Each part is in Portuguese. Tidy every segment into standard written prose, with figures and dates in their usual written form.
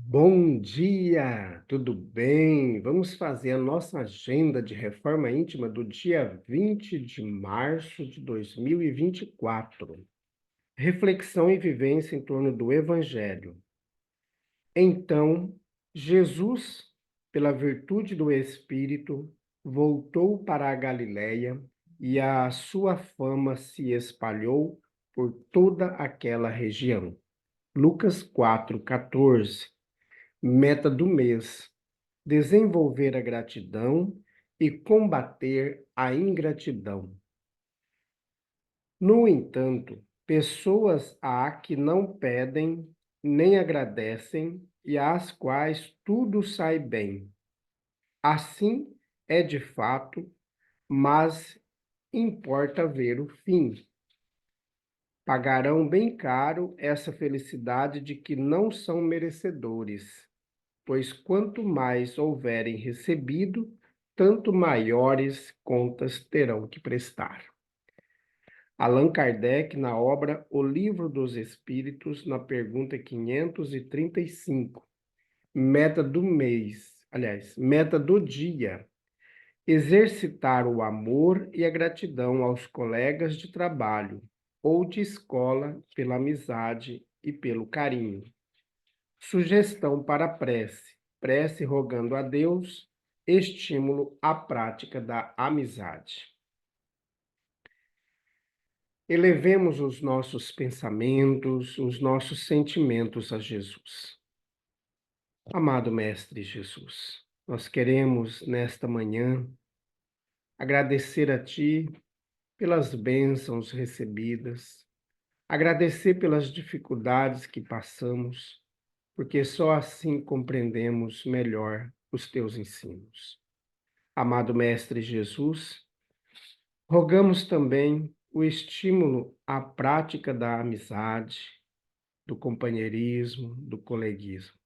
Bom dia, tudo bem? Vamos fazer a nossa agenda de reforma íntima do dia 20 de março de 2024. Reflexão e vivência em torno do Evangelho. Então, Jesus, pela virtude do Espírito, voltou para a Galiléia e a sua fama se espalhou por toda aquela região. Lucas 4:14. Meta do mês: desenvolver a gratidão e combater a ingratidão. No entanto, pessoas há que não pedem nem agradecem e às quais tudo sai bem. Assim é de fato, mas importa ver o fim. Pagarão bem caro essa felicidade de que não são merecedores. Pois quanto mais houverem recebido, tanto maiores contas terão que prestar. Allan Kardec, na obra O Livro dos Espíritos, na pergunta 535, meta do mês, meta do dia, exercitar o amor e a gratidão aos colegas de trabalho ou de escola pela amizade e pelo carinho. Sugestão para a prece: prece rogando a Deus, estímulo à prática da amizade. Elevemos os nossos pensamentos, os nossos sentimentos a Jesus. Amado Mestre Jesus, nós queremos nesta manhã agradecer a Ti pelas bênçãos recebidas, agradecer pelas dificuldades que passamos, porque só assim compreendemos melhor os Teus ensinos. Amado Mestre Jesus, rogamos também o estímulo à prática da amizade, do companheirismo, do coleguismo.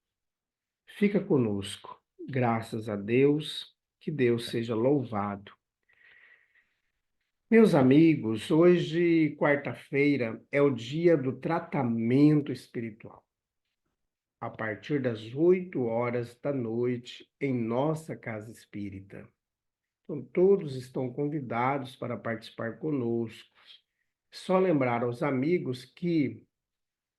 Fica conosco, graças a Deus, que Deus seja louvado. Meus amigos, hoje, quarta-feira, é o dia do tratamento espiritual. A partir das 8 horas da noite, em nossa casa espírita. Então, todos estão convidados para participar conosco. Só lembrar aos amigos que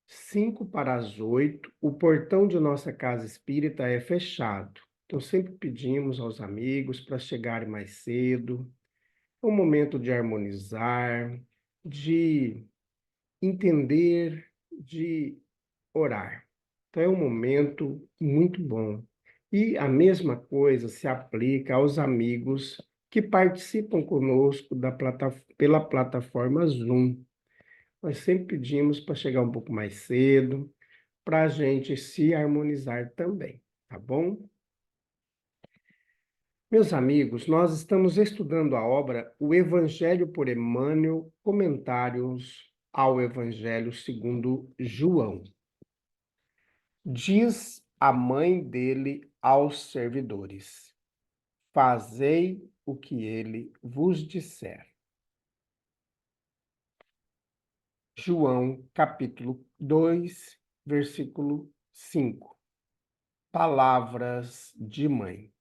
7:55, o portão de nossa casa espírita é fechado. Então, sempre pedimos aos amigos para chegarem mais cedo. É um momento de harmonizar, de entender, de orar. Então, é um momento muito bom. E a mesma coisa se aplica aos amigos que participam conosco pela plataforma Zoom. Nós sempre pedimos para chegar um pouco mais cedo, para a gente se harmonizar também, tá bom? Meus amigos, nós estamos estudando a obra O Evangelho por Emmanuel, comentários ao Evangelho segundo João. Diz a mãe dele aos servidores: fazei o que ele vos disser. João, capítulo 2, versículo 5. Palavras de mãe.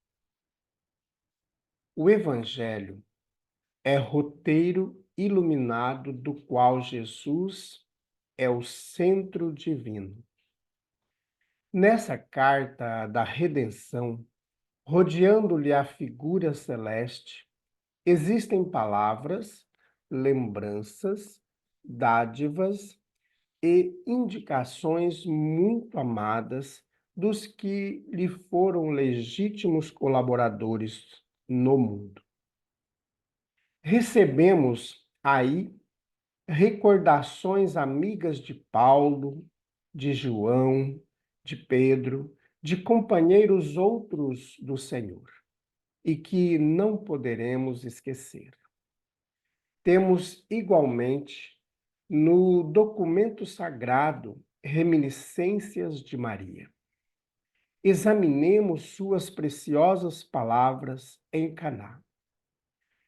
O Evangelho é roteiro iluminado do qual Jesus é o centro divino. Nessa carta da redenção, rodeando-lhe a figura celeste, existem palavras, lembranças, dádivas e indicações muito amadas dos que lhe foram legítimos colaboradores no mundo. Recebemos aí recordações amigas de Paulo, de João, de Pedro, de companheiros outros do Senhor, e que não poderemos esquecer. Temos igualmente no documento sagrado reminiscências de Maria. Examinemos suas preciosas palavras em Caná,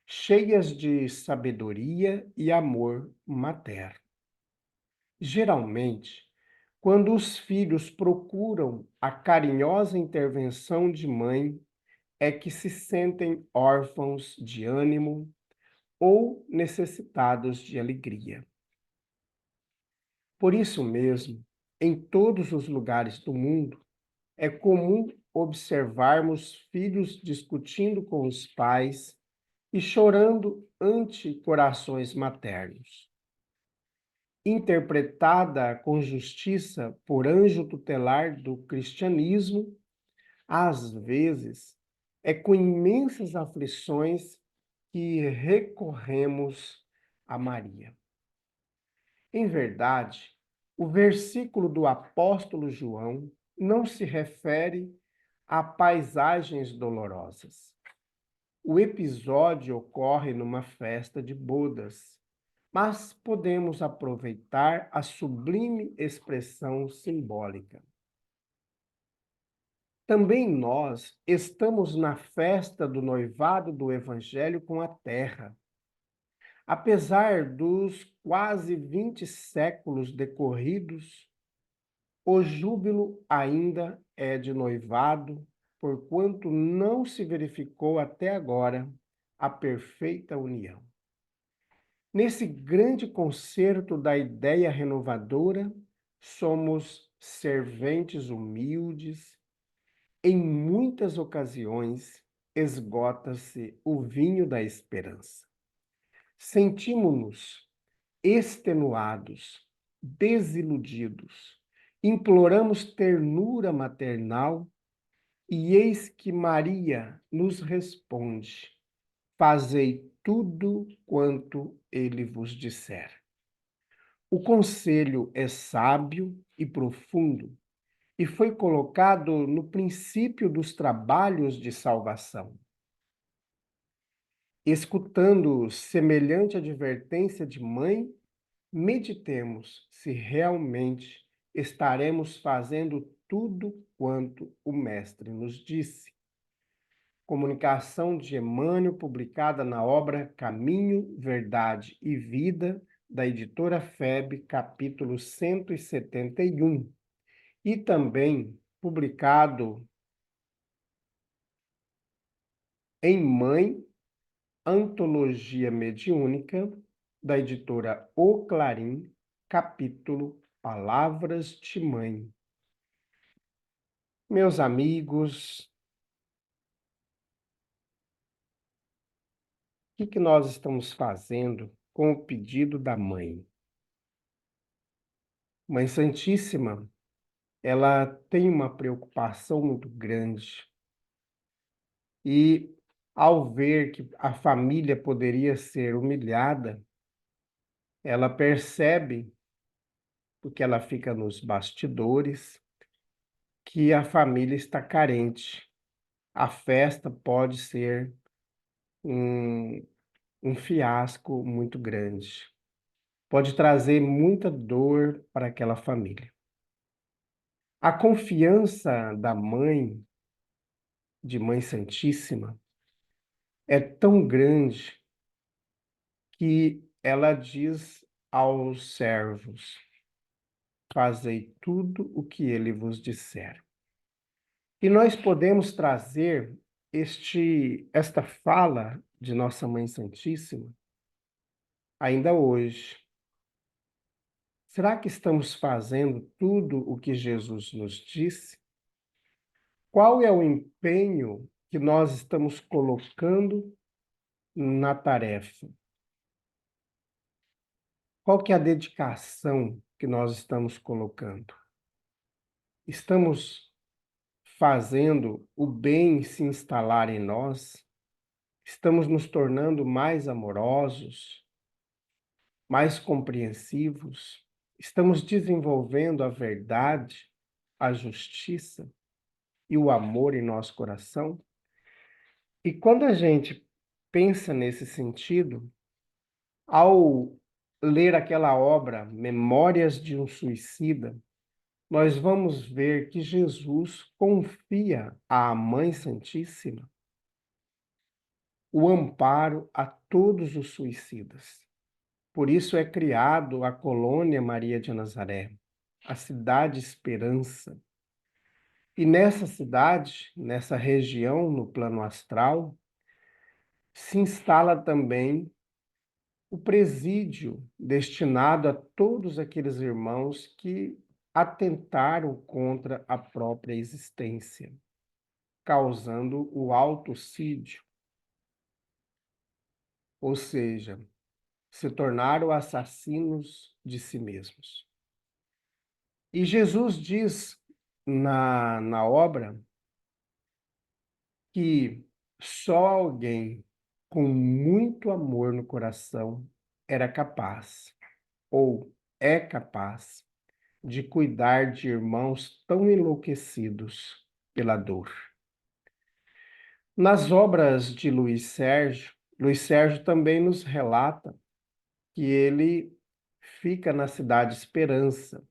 cheias de sabedoria e amor materno. Geralmente, Quando os filhos procuram a carinhosa intervenção de mãe, é que se sentem órfãos de ânimo ou necessitados de alegria. Por isso mesmo, em todos os lugares do mundo, é comum observarmos filhos discutindo com os pais e chorando ante corações maternos. Interpretada com justiça por anjo tutelar do cristianismo, às vezes é com imensas aflições que recorremos a Maria. Em verdade, o versículo do apóstolo João não se refere a paisagens dolorosas. O episódio ocorre numa festa de bodas, mas podemos aproveitar a sublime expressão simbólica. Também nós estamos na festa do noivado do Evangelho com a terra. Apesar dos quase 20 séculos decorridos, o júbilo ainda é de noivado, porquanto não se verificou até agora a perfeita união. Nesse grande concerto da ideia renovadora, somos serventes humildes. Em muitas ocasiões, esgota-se o vinho da esperança. Sentimos-nos extenuados, desiludidos, imploramos ternura maternal e eis que Maria nos responde: fazei tudo quanto ele vos disser. O conselho é sábio e profundo e foi colocado no princípio dos trabalhos de salvação. Escutando semelhante advertência de mãe, meditemos se realmente estaremos fazendo tudo quanto o Mestre nos disse. Comunicação de Emmanuel, publicada na obra Caminho, Verdade e Vida, da editora FEB, capítulo 171, e também publicado em Mãe, Antologia Mediúnica, da editora O Clarim, capítulo Palavras de Mãe. Meus amigos, o que nós estamos fazendo com o pedido da mãe? Mãe Santíssima, ela tem uma preocupação muito grande e, ao ver que a família poderia ser humilhada, ela percebe, porque ela fica nos bastidores, que a família está carente. A festa pode ser um, um fiasco muito grande. Pode trazer muita dor para aquela família. A confiança da mãe, de Mãe Santíssima, é tão grande que ela diz aos servos: fazei tudo o que ele vos disser. E nós podemos trazer esta fala de nossa Mãe Santíssima ainda hoje. Será que estamos fazendo tudo o que Jesus nos disse? Qual é o empenho que nós estamos colocando na tarefa? Qual que é a dedicação que nós estamos colocando? Estamos fazendo o bem se instalar em nós? Estamos nos tornando mais amorosos, mais compreensivos? Estamos desenvolvendo a verdade, a justiça e o amor em nosso coração? E quando a gente pensa nesse sentido, ao ler aquela obra, Memórias de um Suicida, nós vamos ver que Jesus confia à Mãe Santíssima o amparo a todos os suicidas. Por isso é criado a Colônia Maria de Nazaré. a cidade Esperança. E nessa cidade, nessa região, no plano astral, se instala também o presídio destinado a todos aqueles irmãos que atentaram contra a própria existência, causando o autocídio, ou seja, se tornaram assassinos de si mesmos. E Jesus diz na obra que só alguém com muito amor no coração era capaz, ou é capaz, de cuidar de irmãos tão enlouquecidos pela dor. Nas obras de Luiz Sérgio também nos relata que ele fica na cidade Esperança.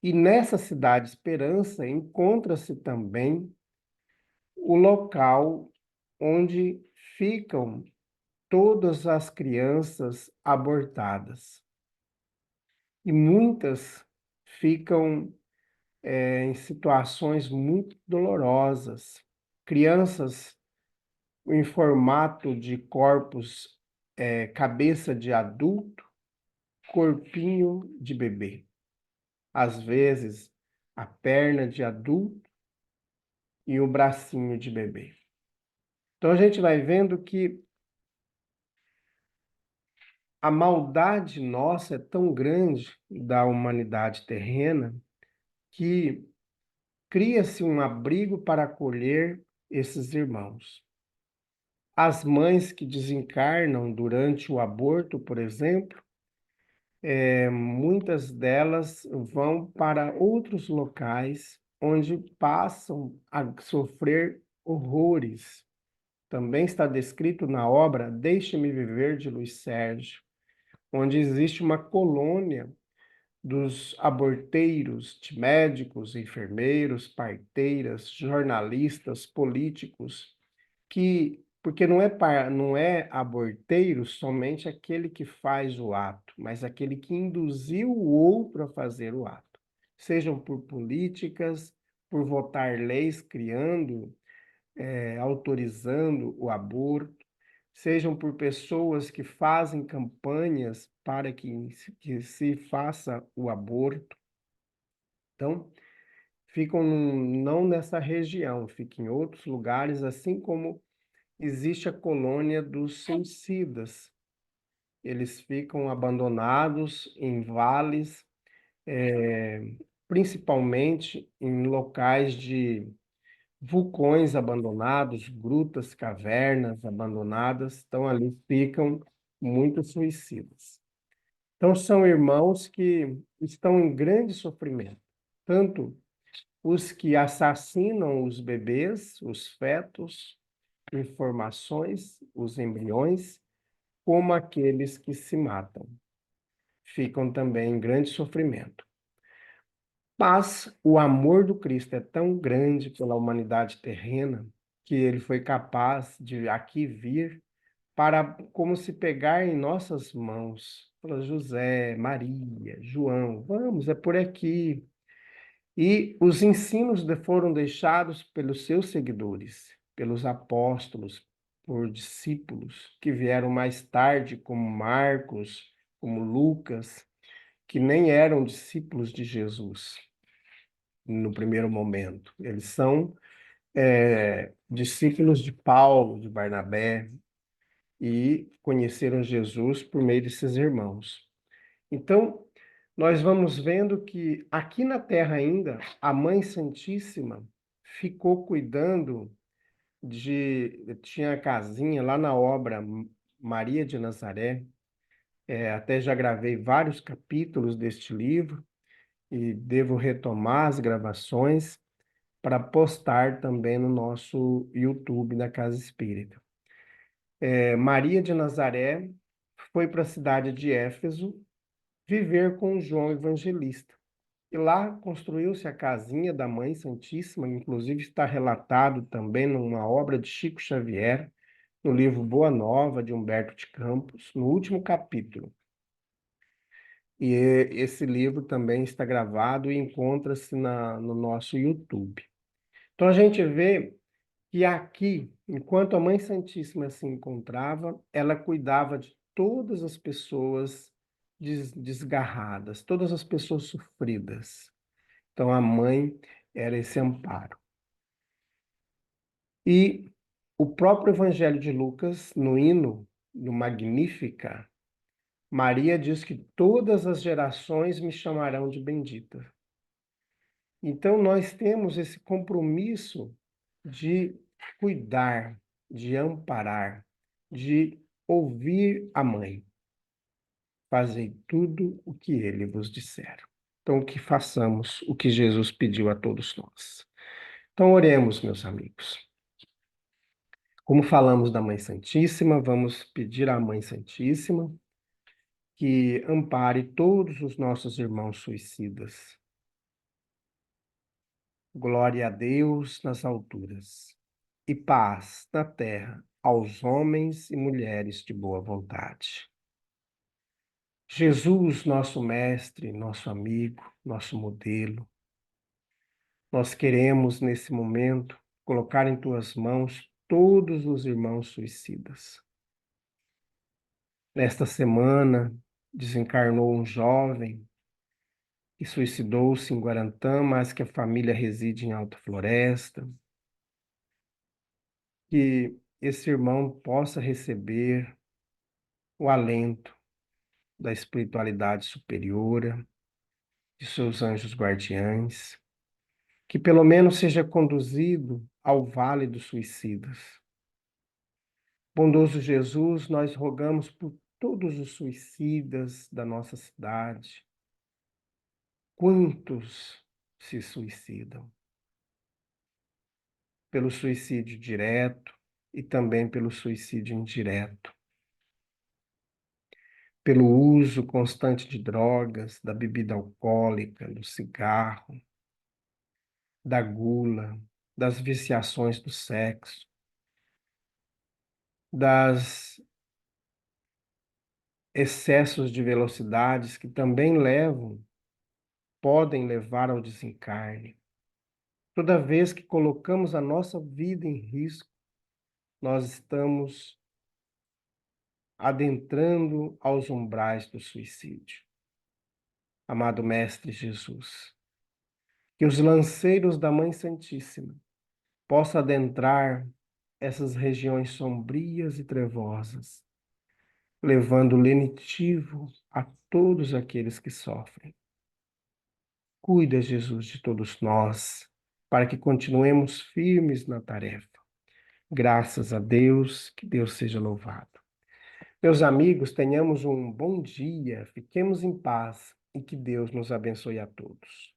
E nessa cidade Esperança encontra-se também o local onde ficam todas as crianças abortadas. E muitas ficam em situações muito dolorosas. Crianças em formato de corpos, cabeça de adulto, corpinho de bebê. Às vezes, a perna de adulto e o bracinho de bebê. Então a gente vai vendo que a maldade nossa é tão grande da humanidade terrena que cria-se um abrigo para acolher esses irmãos. As mães que desencarnam durante o aborto, por exemplo, muitas delas vão para outros locais onde passam a sofrer horrores. Também está descrito na obra Deixe-me Viver, de Luiz Sérgio, onde existe uma colônia dos aborteiros, de médicos, enfermeiros, parteiras, jornalistas, políticos, porque não é aborteiro somente aquele que faz o ato, mas aquele que induziu o outro a fazer o ato. Sejam por políticas, por votar leis criando, autorizando o aborto, sejam por pessoas que fazem campanhas para que se faça o aborto. Então, ficam não nessa região, ficam em outros lugares, assim como existe a colônia dos suicidas. Eles ficam abandonados em vales, principalmente em locais de vulcões abandonados, grutas, cavernas abandonadas. Então, ali ficam muitos suicidas. Então, são irmãos que estão em grande sofrimento, tanto os que assassinam os bebês, os fetos, informações, os embriões, como aqueles que se matam. Ficam também em grande sofrimento. Mas o amor do Cristo é tão grande pela humanidade terrena que ele foi capaz de aqui vir para como se pegar em nossas mãos. Fala, José, Maria, João, vamos, é por aqui. E os ensinos foram deixados pelos seus seguidores, pelos apóstolos, por discípulos que vieram mais tarde, como Marcos, como Lucas, que nem eram discípulos de Jesus no primeiro momento. Eles são discípulos de Paulo, de Barnabé, e conheceram Jesus por meio desses irmãos. Então, nós vamos vendo que aqui na Terra ainda, a Mãe Santíssima ficou cuidando tinha a casinha lá na obra Maria de Nazaré, até já gravei vários capítulos deste livro e devo retomar as gravações para postar também no nosso YouTube da Casa Espírita. Maria de Nazaré foi para a cidade de Éfeso viver com João Evangelista. E lá construiu-se a casinha da Mãe Santíssima, inclusive está relatado também numa obra de Chico Xavier, no livro Boa Nova, de Humberto de Campos, no último capítulo. E esse livro também está gravado e encontra-se no nosso YouTube. Então a gente vê que aqui, enquanto a Mãe Santíssima se encontrava, ela cuidava de todas as pessoas desgarradas, todas as pessoas sofridas. Então a mãe era esse amparo. E o próprio Evangelho de Lucas, no hino, no Magnífica, Maria diz que todas as gerações me chamarão de bendita. Então, nós temos esse compromisso de cuidar, de amparar, de ouvir a mãe. Fazei tudo o que ele vos disser. Então, que façamos o que Jesus pediu a todos nós. Então, oremos, meus amigos. Como falamos da Mãe Santíssima, vamos pedir à Mãe Santíssima que ampare todos os nossos irmãos suicidas. Glória a Deus nas alturas e paz na terra aos homens e mulheres de boa vontade. Jesus, nosso mestre, nosso amigo, nosso modelo, nós queremos nesse momento colocar em tuas mãos todos os irmãos suicidas. Nesta semana, desencarnou um jovem que suicidou-se em Guarantã, mas que a família reside em Alta Floresta. Que esse irmão possa receber o alento da espiritualidade superiora, de seus anjos guardiães, que pelo menos seja conduzido ao vale dos suicidas. Bondoso Jesus, nós rogamos por todos os suicidas da nossa cidade. Quantos se suicidam? Pelo suicídio direto e também pelo suicídio indireto. Pelo uso constante de drogas, da bebida alcoólica, do cigarro, da gula, das viciações do sexo, das excessos de velocidades que também podem levar ao desencarne. Toda vez que colocamos a nossa vida em risco, nós estamos adentrando aos umbrais do suicídio. Amado Mestre Jesus, que os lanceiros da Mãe Santíssima possam adentrar essas regiões sombrias e trevosas, levando lenitivo a todos aqueles que sofrem. Cuida, Jesus, de todos nós, para que continuemos firmes na tarefa. Graças a Deus, que Deus seja louvado. Meus amigos, tenhamos um bom dia, fiquemos em paz e que Deus nos abençoe a todos.